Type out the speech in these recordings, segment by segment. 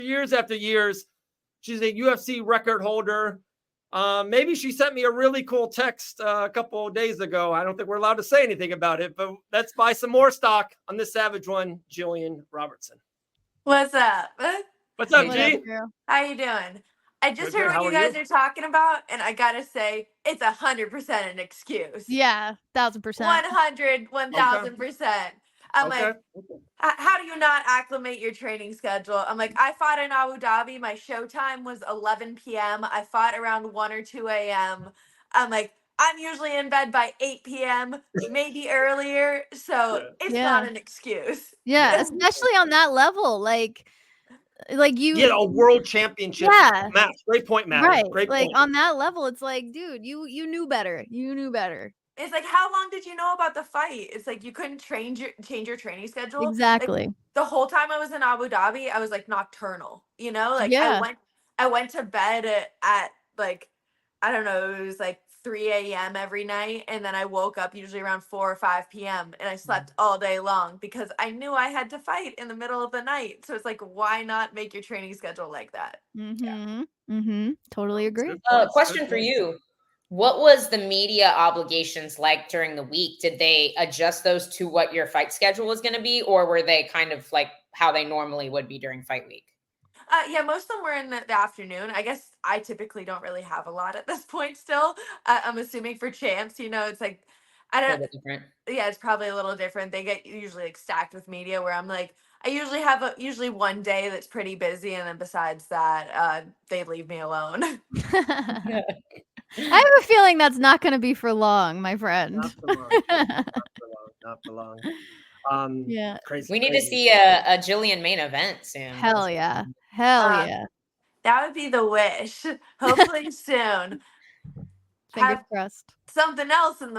years after years. She's a UFC record holder. Maybe she sent me a really cool text a couple of days ago. I don't think we're allowed to say anything about it, but let's buy some more stock on this savage one, Gillian Robertson. What's up? What's up, G? How you doing? I just heard How what you guys are talking about, and I gotta say, it's 100% an excuse. Yeah, 1,000%. 1,000%. I'm like, how do you not acclimate your training schedule? I'm like, I fought in Abu Dhabi. My show time was 11 p.m. I fought around 1 or 2 a.m. I'm like, I'm usually in bed by 8 p.m., maybe earlier. So it's not an excuse. Yeah, especially on that level. Like you get a world championship match. Great point, Matt. Right. Great like point. On that level, it's like, dude, you knew better. You knew better. It's like, how long did you know about the fight? It's like you couldn't change your training schedule. Exactly. Like, the whole time I was in Abu Dhabi, I was like nocturnal. You know, like I went to bed at like, I don't know, it was like 3 a.m. every night, and then I woke up usually around 4 or 5 p.m. and I slept all day long because I knew I had to fight in the middle of the night. So it's like, why not make your training schedule like that? Totally agree. Question for you. What was the media obligations like during the week? Did they adjust those to what your fight schedule was going to be, or were they kind of like how they normally would be during fight week? Yeah, most of them were in the afternoon. I guess I typically don't really have a lot at this point still. I'm assuming for champs, you know, it's like, I don't. Yeah, it's probably a little different. They get usually like stacked with media where I'm like, I usually have usually one day that's pretty busy, and then besides that, they leave me alone. I have a feeling that's not going to be for long, my friend. Not for long. Yeah. We need to see a Gillian main event soon. Hell yeah. Yeah. That would be the wish. Hopefully soon. Fingers crossed. Something else in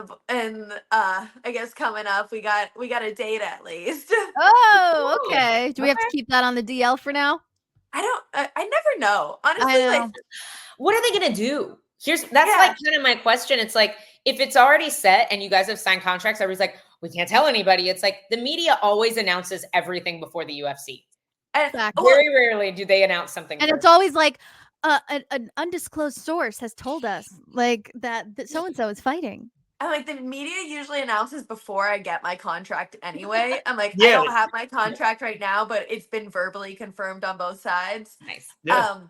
I guess coming up. We got a date at least. Oh, okay. Do we have to keep that on the DL for now? I never know. Honestly, like, what are they gonna do? That's like kind of my question. It's like, if it's already set and you guys have signed contracts, everybody's like, we can't tell anybody. It's like the media always announces everything before the UFC. Exactly. Very rarely do they announce something. And it's always like an undisclosed source has told us like that so-and-so is fighting. I'm like, the media usually announces before I get my contract anyway. I'm like, I don't have my contract right now, but it's been verbally confirmed on both sides. Nice. Yeah.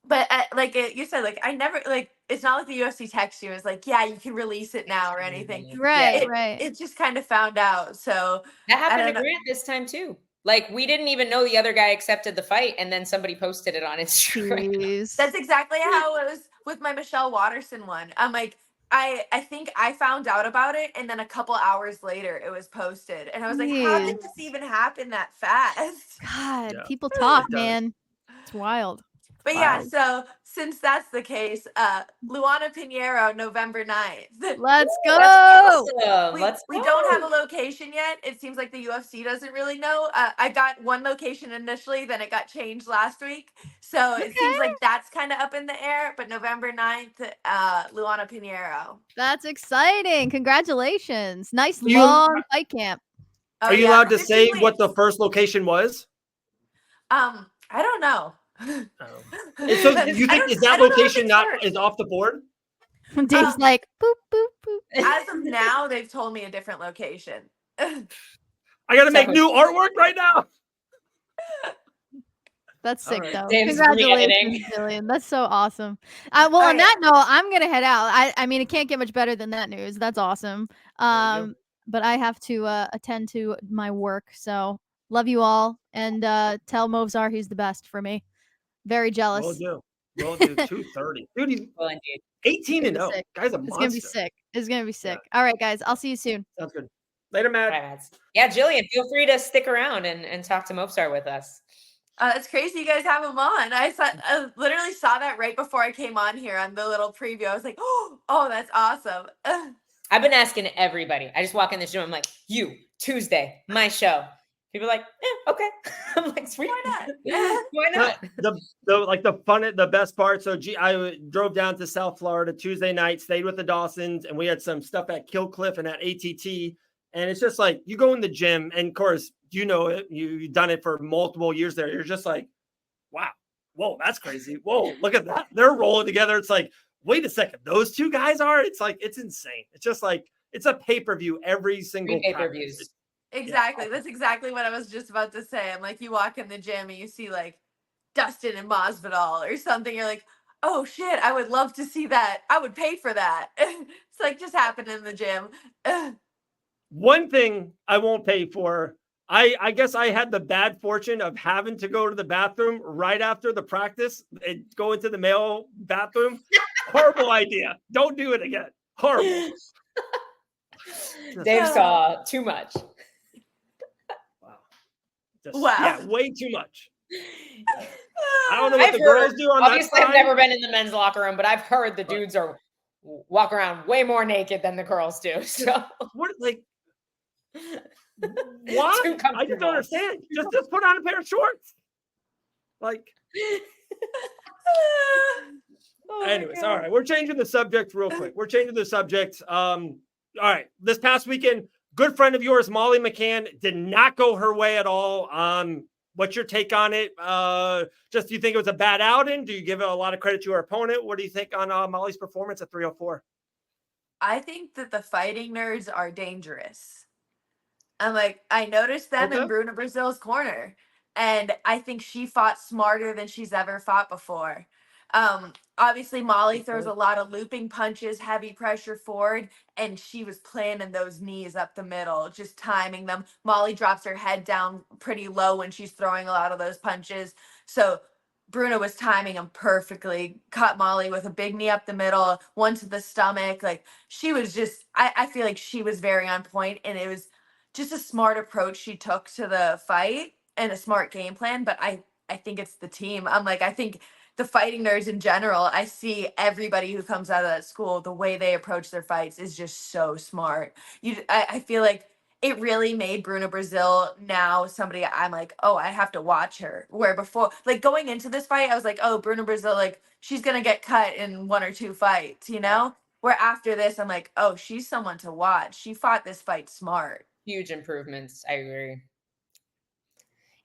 But like you said, like I never like, it's not like the UFC texts you. It's like, yeah, you can release it now or anything. Right. It's just kind of found out. So that happened to Grant this time too. Like, we didn't even know the other guy accepted the fight, and then somebody posted it on Instagram. That's exactly how it was with my Michelle Watterson one. I'm like, I think I found out about it, and then a couple hours later it was posted, and I was like, how did this even happen that fast? God, people talk, man. It's wild. But yeah, so since that's the case, Luana Pinheiro, November 9th. Let's go. We don't have a location yet. It seems like the UFC doesn't really know. I got one location initially, then it got changed last week. So it seems like that's kind of up in the air. But November 9th, Luana Pinheiro. That's exciting. Congratulations. Nice long fight camp. Are you allowed to say what the first location was? I don't know. So you think is that location is off the board? Dave's like boop boop boop. As of now, they've told me a different location. I gotta make new artwork right now. That's sick though. Dave's Congratulations, Gillian. That's so awesome. On that note, I'm gonna head out. I mean, it can't get much better than that news. That's awesome. But I have to attend to my work. So love you all, and tell Movzar he's the best for me. Very jealous. Will do. 230. Dude, he's 18-0. Guy's a monster. It's gonna be sick. It's gonna be sick. All right, guys. I'll see you soon. Sounds good. Later, Matt. Yeah, Gillian, feel free to stick around and talk to Movzar with us. It's crazy you guys have him on. I literally saw that right before I came on here on the little preview. I was like, oh, that's awesome. I've been asking everybody. I just walk in this room. I'm like, Tuesday, my show. People are like, okay. I'm like, sweet. Why not? Why not? The best part. So I drove down to South Florida Tuesday night, stayed with the Dawsons, and we had some stuff at Kill Cliff and at ATT. And it's just like, you go in the gym, and of course, you know it. You've done it for multiple years there. You're just like, wow, whoa, that's crazy. Whoa, look at that. They're rolling together. It's like, wait a second, those two guys are? It's like, it's insane. It's just like, it's a pay-per-view every single pay-per-views. Exactly. Yeah. That's exactly what I was just about to say. I'm like, you walk in the gym and you see like Dustin and Masvidal or something. You're like, oh shit, I would love to see that. I would pay for that. It's like just happened in the gym. One thing I won't pay for, I guess I had the bad fortune of having to go to the bathroom right after the practice and go into the male bathroom. Horrible idea. Don't do it again. Horrible. Dave saw too much. Wow. Yeah, way too much. I don't know what the girls do on obviously that side. I've never been in the men's locker room, but I've heard the dudes are walk around way more naked than the girls do. So what, like, what? I just don't understand. Just put on a pair of shorts. Like, anyways, all right. We're changing the subject real quick. All right. This past weekend, good friend of yours, Molly McCann, did not go her way at all. What's your take on it? Do you think it was a bad outing? Do you give a lot of credit to her opponent? What do you think on Molly's performance at 304? I think that the fighting nerds are dangerous. I'm like, I noticed them in Bruna Brazil's corner, and I think she fought smarter than she's ever fought before. Obviously Molly throws a lot of looping punches, heavy pressure forward, and she was planting those knees up the middle, just timing them. Molly drops her head down pretty low when she's throwing a lot of those punches. So Bruna was timing them perfectly, caught Molly with a big knee up the middle, one to the stomach. Like, she was just, I feel like she was very on point, and it was just a smart approach she took to the fight and a smart game plan. But I think it's the team. I'm like, I think the fighting nerds in general, I see everybody who comes out of that school, the way they approach their fights is just so smart. I feel like it really made Bruna Brazil now somebody I'm like, oh, I have to watch her. Where before, like going into this fight, I was like, oh, Bruna Brazil, like she's going to get cut in one or two fights, you know? Where after this, I'm like, oh, she's someone to watch. She fought this fight smart. Huge improvements. I agree.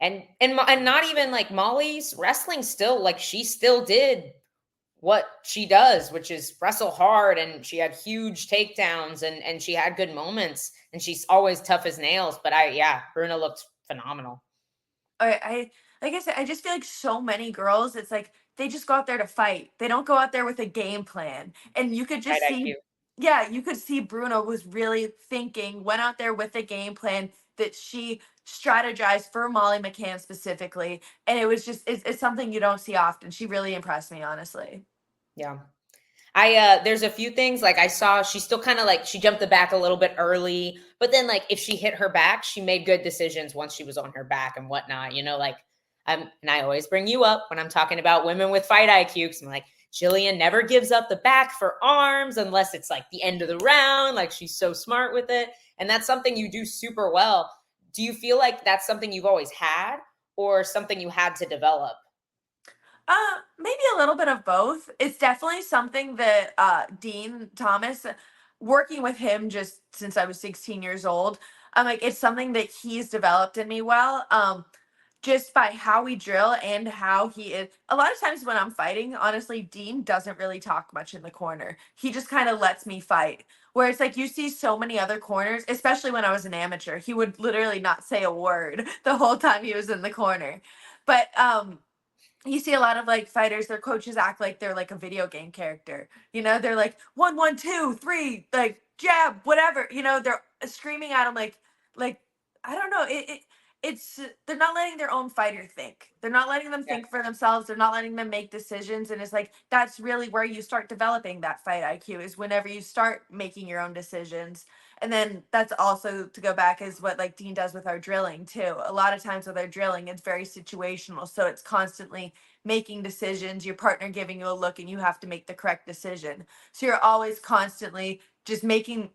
And not even like Molly's wrestling still, like she still did what she does, which is wrestle hard, and she had huge takedowns and she had good moments, and she's always tough as nails. But Bruna looked phenomenal. I like I said, I just feel like so many girls, it's like they just go out there to fight. They don't go out there with a game plan. And you could just see, you could see Bruna was really thinking, went out there with a game plan that she strategized for Molly McCann specifically. And it was just, it's something you don't see often. She really impressed me, honestly. Yeah. There's a few things like I saw she still kind of like she jumped the back a little bit early, but then like if she hit her back, she made good decisions once she was on her back and whatnot, like and I always bring you up when I'm talking about women with fight IQ, because I'm like, Gillian never gives up the back for arms unless it's like the end of the round. Like she's so smart with it. And that's something you do super well. Do you feel like that's something you've always had or something you had to develop? Maybe a little bit of both. It's definitely something that Dean Thomas, working with him just since I was 16 years old, I'm like, it's something that he's developed in me well. Just by how we drill and how he is. A lot of times when I'm fighting, honestly, Dean doesn't really talk much in the corner. He just kind of lets me fight. Where it's like you see so many other corners, especially when I was an amateur, he would literally not say a word the whole time he was in the corner. But you see a lot of like fighters, their coaches act like they're like a video game character. They're like 1, 1, 2, 3, like jab, whatever. They're screaming at him like I don't know. It's they're not letting their own fighter think. They're not letting them think for themselves. They're not letting them make decisions. And it's like that's really where you start developing that fight IQ is whenever you start making your own decisions. And then that's also to go back is what like Dean does with our drilling too. A lot of times with our drilling, it's very situational. So it's constantly making decisions, your partner giving you a look and you have to make the correct decision. So you're always constantly just making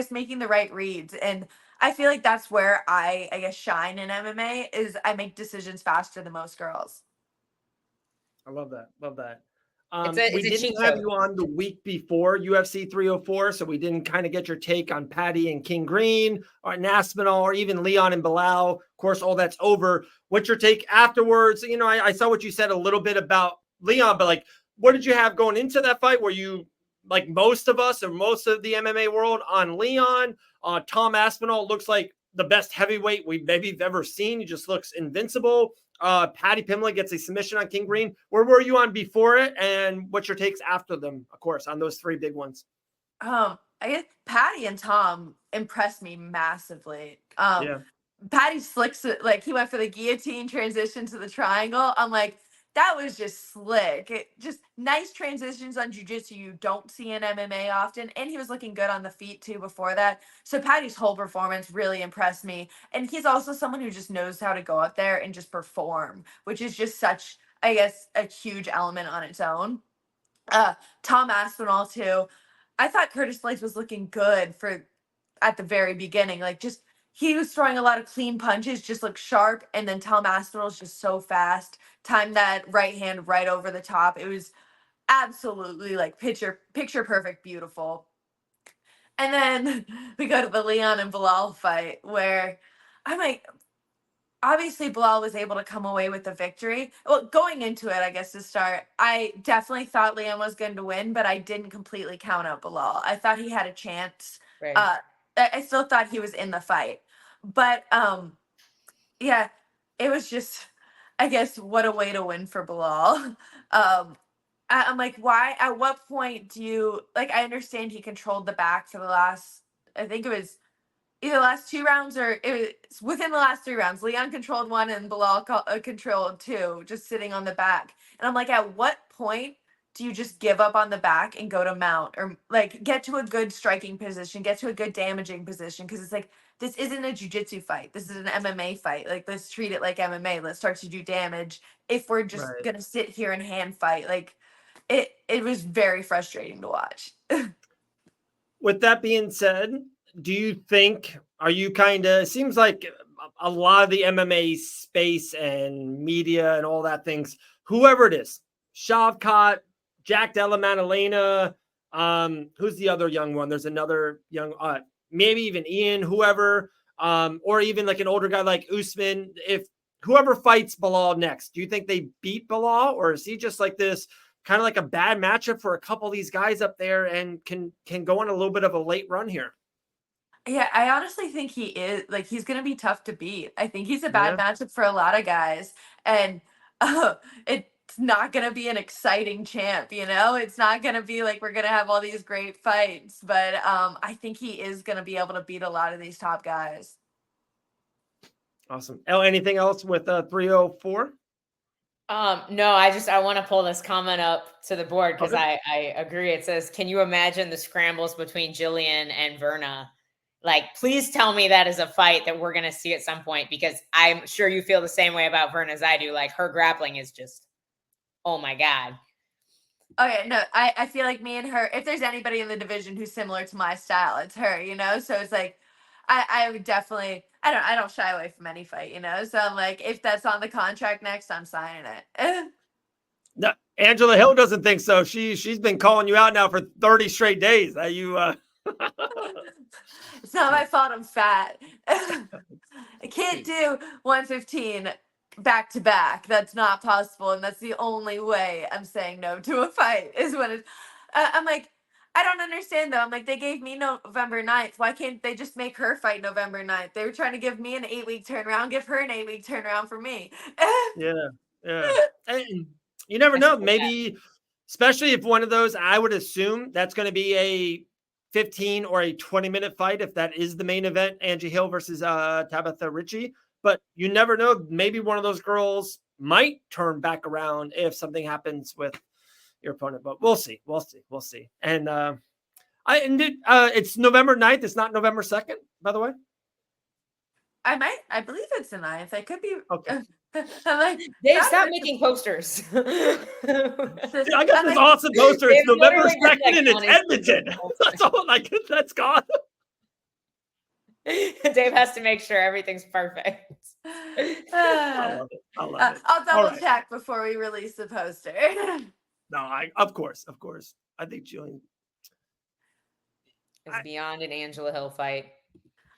making the right reads. And I feel like that's where I guess shine in MMA is I make decisions faster than most girls. I love that. Love that. We didn't have you on the week before UFC 304, so we didn't kind of get your take on Patty and King Green or Aspinall or even Leon and Bilal. Of course, all that's over. What's your take afterwards? You know, I saw what you said a little bit about Leon, but like, what did you have going into that fight? Were you, like most of us or most of the MMA world, on Leon? Tom Aspinall looks like the best heavyweight we've maybe ever seen. He just looks invincible. Patty Pimblett gets a submission on King Green. Where were you on before it, and what's your takes after them, of course, on those three big ones? I guess Patty and Tom impressed me massively. Yeah. Patty slicks it, like he went for the guillotine transition to the triangle. I'm like, that was just slick. Just nice transitions on jiu-jitsu you don't see in MMA often. And he was looking good on the feet too before that. So Patty's whole performance really impressed me. And he's also someone who just knows how to go out there and just perform, which is just such, I guess, a huge element on its own. Tom Aspinall too. I thought Curtis Blades was looking good at the very beginning. Like, just he was throwing a lot of clean punches, just looked sharp. And then Tom Aspinall's just so fast. Timed that right hand right over the top. It was absolutely like picture perfect, beautiful. And then we go to the Leon and Bilal fight, where I'm like, obviously Bilal was able to come away with the victory. Well, going into it, I guess to start, I definitely thought Leon was going to win, but I didn't completely count out Bilal. I thought he had a chance. Right. I still thought he was in the fight. But yeah, it was just, I guess, what a way to win for Bilal. I'm like, why? At what point do you, like, I understand he controlled the back for the last, I think it was either the last 2 rounds or it was within the last 3 rounds. Leon controlled 1 and Bilal controlled 2, just sitting on the back. And I'm like, at what point do you just give up on the back and go to mount, or like get to a good striking position, get to a good damaging position? Because it's like, this isn't a jiu-jitsu fight. This is an MMA fight. Like, let's treat it like MMA. Let's start to do damage if we're just going to sit here and hand fight. Like, it was very frustrating to watch. With that being said, do you think, are you kind of, it seems like a lot of the MMA space and media and all that things, whoever it is, Shavkat, Jack Della Maddalena, who's the other young one? There's another young, maybe even Ian, whoever, or even like an older guy like Usman. If whoever fights Bilal next, do you think they beat Bilal, or is he just like this kind of like a bad matchup for a couple of these guys up there and can go on a little bit of a late run here? Yeah, I honestly think he is, like, he's going to be tough to beat. I think he's a bad matchup for a lot of guys. And it's not going to be an exciting champ, you know? It's not going to be like we're going to have all these great fights. But I think he is going to be able to beat a lot of these top guys. Awesome. Anything else with 304? No, I want to pull this comment up to the board because I agree. It says, can you imagine the scrambles between Gillian and Verna? Like, please tell me that is a fight that we're going to see at some point, because I'm sure you feel the same way about Verna as I do. Like, her grappling is just, oh my God. Okay, no, I feel like me and her, if there's anybody in the division who's similar to my style, it's her, you know? So it's like, I would definitely, I don't shy away from any fight, you know? So I'm like, if that's on the contract next, I'm signing it. No, Angela Hill doesn't think so. She's been calling you out now for 30 straight days. It's not my fault I'm fat. I can't do 115 back to back. That's not possible. And that's the only way I'm saying no to a fight, is when it's, I'm like, I don't understand though. I'm like, they gave me November 9th. Why can't they just make her fight November 9th? They were trying to give me an 8-week turnaround, give her an 8-week turnaround for me. Yeah. And you never know. Maybe, especially if one of those, I would assume that's going to be a 15 or a 20-minute fight if that is the main event, Angie Hill versus Tabitha Ritchie. But you never know. Maybe one of those girls might turn back around if something happens with your opponent. But we'll see. And it's November 9th. It's not November 2nd, by the way. I believe it's the 9th. I could be. Okay. I'm like, Dave, stop making posters. I got this awesome poster. It's November 2nd and it's Edmonton. That's all. Like, that's gone. Dave has to make sure everything's perfect. I love it. I'll double check before we release the poster. No, of course. I think Gillian is beyond an Angela Hill fight.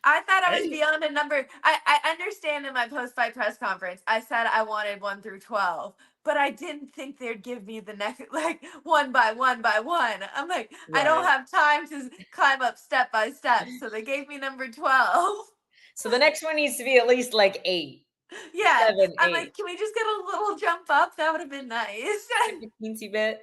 I thought I was beyond a number. I understand in my post-fight press conference, I said I wanted 1 through 12, but I didn't think they'd give me the next, like, 1 by 1 by 1. I'm like, right. I don't have time to climb up step by step. So they gave me number 12. So the next one needs to be at least like 8. Yeah. 7, I'm like, can we just get a little jump up? That would have been nice. A teensy bit.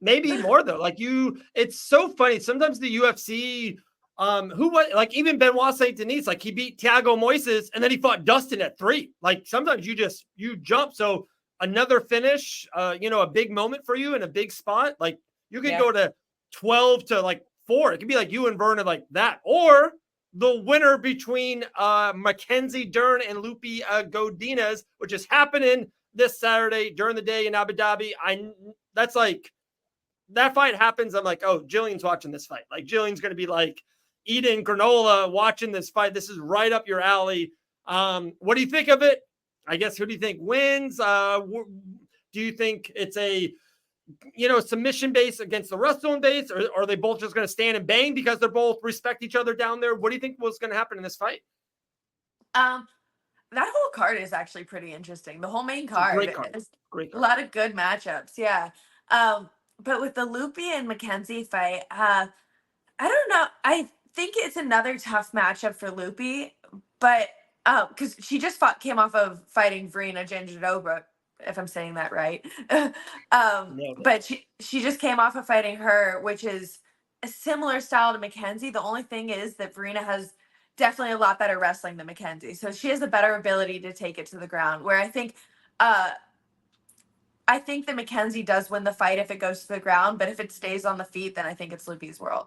Maybe more though. Like it's so funny. Sometimes the UFC, who was like even Benoit Saint Denis, like he beat Thiago Moises and then he fought Dustin at 3. Like sometimes you jump. So another finish, a big moment for you in a big spot. Like you could go to 12 to like 4. It could be like you and Verna like that, or the winner between Mackenzie Dern and Lupi Godinez, which is happening this Saturday during the day in Abu Dhabi. That's like. That fight happens, I'm like, oh, Gillian's watching this fight. Like, Gillian's going to be like eating granola, watching this fight. This is right up your alley. What do you think of it? I guess, who do you think wins? Do you think it's a, submission base against the wrestling base, or are they both just going to stand and bang because they're both respect each other down there? What do you think was going to happen in this fight? That whole card is actually pretty interesting. The whole main card. Great card. Great card. A lot of good matchups. Yeah. But with the Lupi and Mackenzie fight, I don't know. I think it's another tough matchup for Lupi, but because she just came off of fighting Verena Jandiroba, if I'm saying that right. But she just came off of fighting her, which is a similar style to Mackenzie. The only thing is that Verena has definitely a lot better wrestling than Mackenzie, so she has a better ability to take it to the ground. Where I think that Mackenzie does win the fight if it goes to the ground, but if it stays on the feet, then I think it's Lupi's world.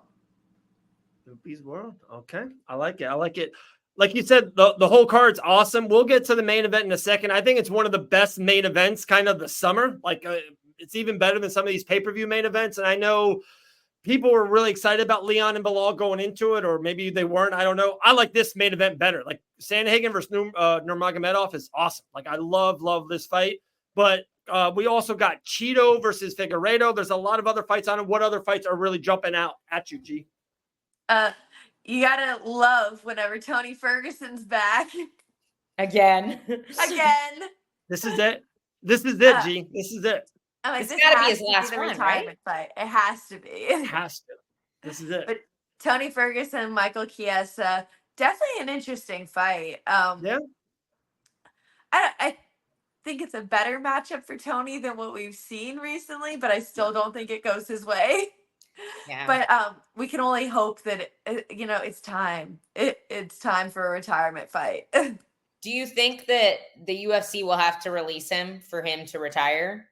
Lupi's world. Okay. I like it. Like you said, the whole card's awesome. We'll get to the main event in a second. I think it's one of the best main events kind of the summer. Like it's even better than some of these pay-per-view main events. And I know people were really excited about Leon and Bilal going into it, or maybe they weren't. I don't know. I like this main event better. Like Sandhagen versus Nurmagomedov is awesome. Like I love this fight, but we also got Cheeto versus Figueiredo. There's a lot of other fights on it. What other fights are really jumping out at you, G? You gotta love whenever Tony Ferguson's back. Again. This is it, G. This is it. Like, it's gotta be his last one, right? Fight. It has to be. It has to. This is it. But Tony Ferguson, Michael Chiesa, definitely an interesting fight. Yeah. I think it's a better matchup for Tony than what we've seen recently, but I still don't think it goes his way. Yeah. But we can only hope that it's time. It's time for a retirement fight. Do you think that the UFC will have to release him for him to retire,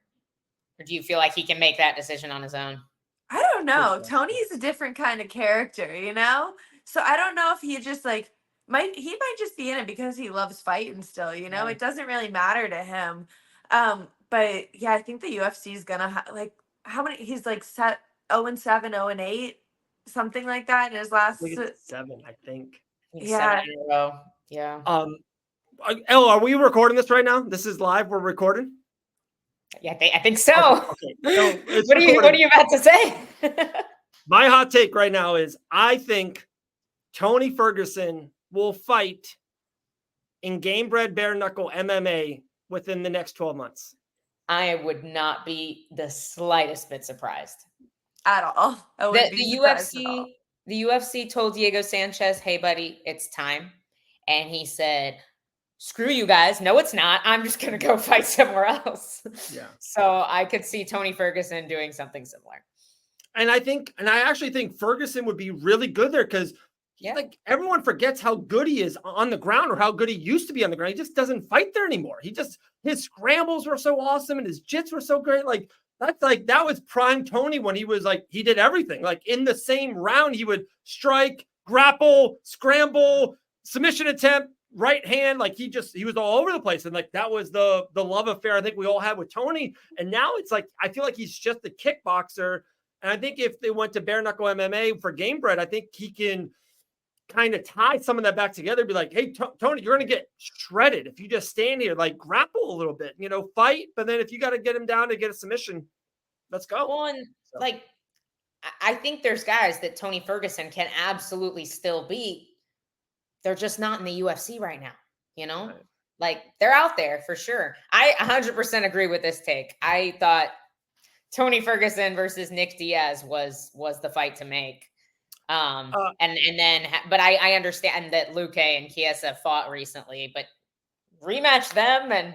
or do you feel like he can make that decision on his own? I don't know. Tony's a different kind of character, So I don't know if he just he might just be in it because he loves fighting still, Yeah. It doesn't really matter to him. But yeah, I think the UFC is gonna how many? He's set 0-7, 0-8, something like that in his last 7, I think. Yeah. 7 in a row. Yeah. Elle, are we recording this right now? This is live. We're recording. Yeah, I think so. Okay. So what are you about to say? My hot take right now is I think Tony Ferguson will fight in game-bred bare-knuckle MMA within the next 12 months. I would not be the slightest bit surprised. At all. The UFC told Diego Sanchez, hey, buddy, it's time. And he said, screw you guys. No, it's not. I'm just going to go fight somewhere else. Yeah. So I could see Tony Ferguson doing something similar. And I actually think Ferguson would be really good there because everyone forgets how good he is on the ground or how good he used to be on the ground. He just doesn't fight there anymore. His scrambles were so awesome and his jits were so great. That was prime Tony when he was he did everything. In the same round, he would strike, grapple, scramble, submission attempt, right hand. He was all over the place. And that was the love affair I think we all had with Tony. And now it's I feel like he's just a kickboxer. And I think if they went to bare knuckle MMA for game bred, I think he can kind of tie some of that back together. Be like, hey, Tony, you're going to get shredded if you just stand here, grapple a little bit, fight. But then if you got to get him down to get a submission, let's go. Well, and like, I think there's guys that Tony Ferguson can absolutely still beat. They're just not in the UFC right now, you know? Right. Like, they're out there for sure. I 100% agree with this take. I thought Tony Ferguson versus Nick Diaz was the fight to make. And then, but I understand that Luque and Chiesa fought recently, but rematch them and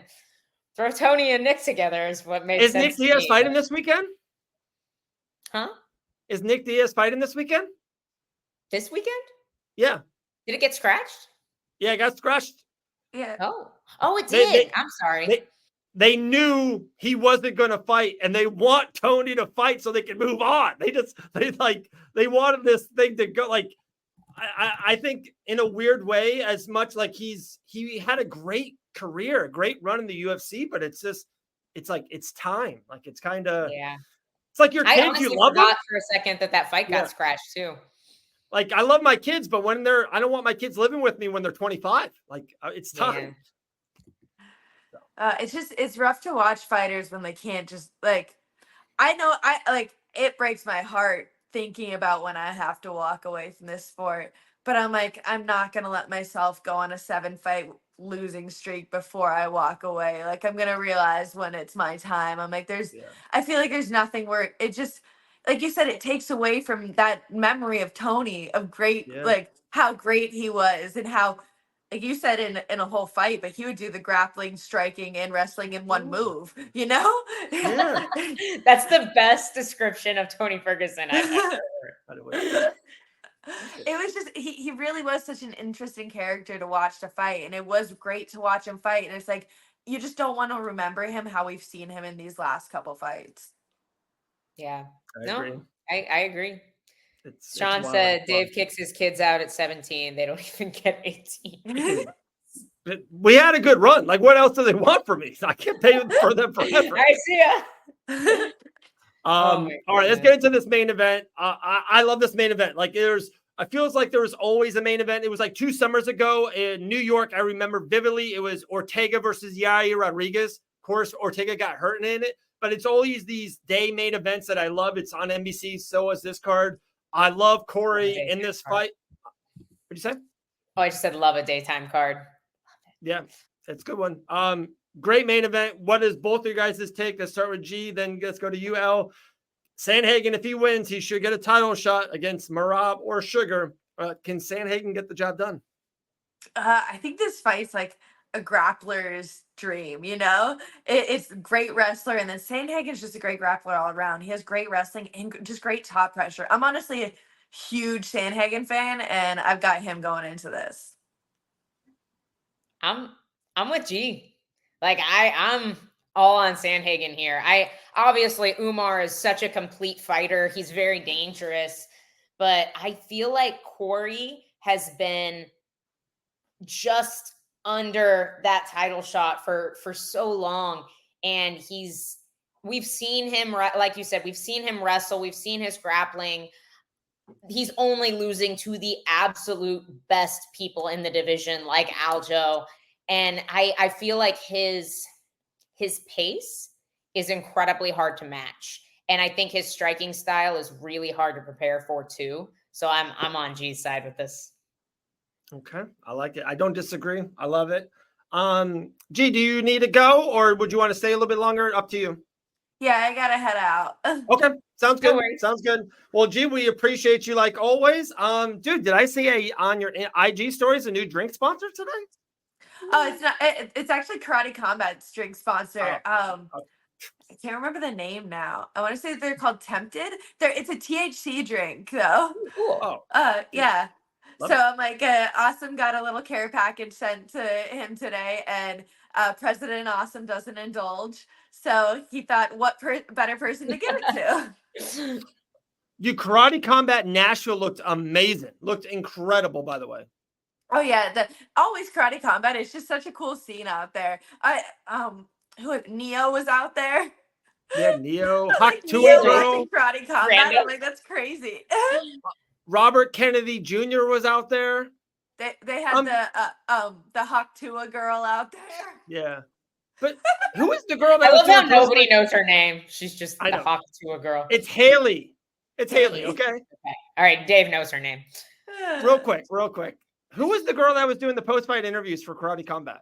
throw Tony and Nick together is what made sense. Is Nick Diaz fighting this weekend? Huh? Is Nick Diaz fighting this weekend? This weekend? Yeah. Did it get scratched? Yeah, it got scratched. Yeah. Oh, it did. I'm sorry. They knew he wasn't going to fight, and they want Tony to fight so they can move on. They wanted this thing to go. Like, I think in a weird way, as much like he had a great career, a great run in the UFC, but it's like it's time. Like, it's kind of It's like your kids. I honestly forgot for a second that fight got scratched too. Like, I love my kids, but I don't want my kids living with me when they're 25. Like, it's time. It's rough to watch fighters when they can't just it breaks my heart thinking about when I have to walk away from this sport. But I'm like, I'm not going to let myself go on a 7-fight losing streak before I walk away. Like, I'm going to realize when it's my time. I'm like, I feel like there's nothing where it just, like you said, it takes away from that memory of Tony, of great, like how great he was and how, like you said, in a whole fight, but he would do the grappling, striking, and wrestling in one move, you know? Yeah. That's the best description of Tony Ferguson I've ever heard. It was just, he really was such an interesting character to watch to fight, and it was great to watch him fight, and it's like, you just don't want to remember him how we've seen him in these last couple fights. Yeah. I agree. Sean said Dave kicks his kids out at 17. They don't even get 18. We had a good run. Like, what else do they want from me? I can't pay for them forever. I see ya. All right, let's get into this main event. I love this main event. Like, I feels like there was always a main event. It was like 2 summers ago in New York. I remember vividly. It was Ortega versus Yair Rodriguez. Of course, Ortega got hurt in it, but it's always these day main events that I love. It's on NBC. So is this card. I love Corey in this fight. What'd you say? Oh, I just said love a daytime card. Yeah, it's a good one. Great main event. What is both of you guys' take? Let's start with G, then let's go to UL. Sandhagen, if he wins, he should get a title shot against Merab or Sugar. Can Sandhagen get the job done? I think this fight's like a grappler's dream, you know? It's a great wrestler, and then Sandhagen's just a great grappler all around. He has great wrestling and just great top pressure. I'm honestly a huge Sandhagen fan, and I've got him going into this. I'm with G. Like, I'm all on Sandhagen here. Obviously Umar is such a complete fighter. He's very dangerous, but I feel like Corey has been just under that title shot for so long. And we've seen him, like you said, we've seen him wrestle. We've seen his grappling. He's only losing to the absolute best people in the division, like Aljo. And I feel like his pace is incredibly hard to match. And I think his striking style is really hard to prepare for too. So I'm on G's side with this. Okay. I like it. I don't disagree. I love it. G, do you need to go or would you want to stay a little bit longer? Up to you. Yeah, I gotta head out. Okay. Sounds good. Sounds good. Well, G, we appreciate you like always. Dude, did I see on your IG stories a new drink sponsor today? Oh, it's not. It's actually Karate Combat's drink sponsor. I can't remember the name now. I want to say they're called Tempted. It's a THC drink, though. Cool. Yeah. Love so it. I'm like, Awesome got a little care package sent to him today, and President Awesome doesn't indulge, so he thought, what better person to give it to? Your Karate Combat Nashville looked amazing. Looked incredible, by the way. Oh yeah, always Karate Combat. It's just such a cool scene out there. Neo was out there. Yeah, Neo. Like Neo watching Karate Combat. Random. I'm like, that's crazy. Robert Kennedy Jr. was out there. They had the Hawk Tua girl out there. Yeah. But who is the girl that I was love how doing nobody knows her name. She's just I the know. Hockey girl. It's Haley. It's Haley, okay? Okay. All right, Dave knows her name. Real quick. Who was the girl that was doing the post-fight interviews for Karate Combat?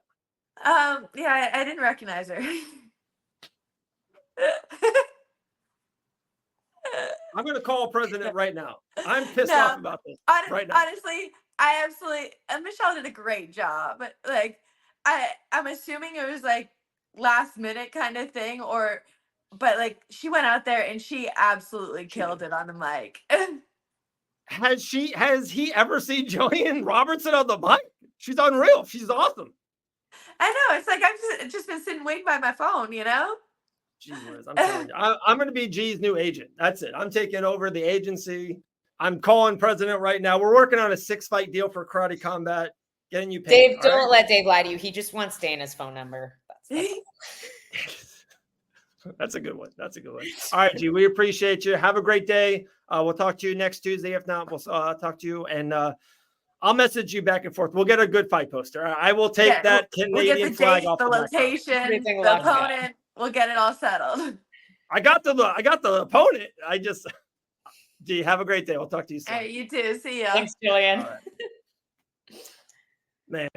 Yeah, I didn't recognize her. I'm going to call president right now. I'm pissed off about this right now. Honestly, I absolutely, and Michelle did a great job. Like, I'm assuming it was like last minute kind of thing, but like she went out there and she absolutely killed it on the mic. Has he ever seen Gillian Robertson on the mic? She's unreal. She's awesome. I know. It's like I've just been sitting waiting by my phone, you know? Gee whiz, I'm telling you. I'm going to be G's new agent. That's it. I'm taking over the agency. I'm calling president right now. We're working on a 6-fight deal for Karate Combat, getting you paid. Dave, don't let Dave lie to you. He just wants Dana's phone number. That's a good one. All right, G, we appreciate you. Have a great day. We'll talk to you next Tuesday. If not, we'll talk to you, and I'll message you back and forth. We'll get a good fight poster. I will take that Canadian flag off the location, the opponent. We'll get it all settled. I got the opponent. G, have a great day. We'll talk to you soon. All right, you too. See ya. Thanks, Gillian. Right. Man.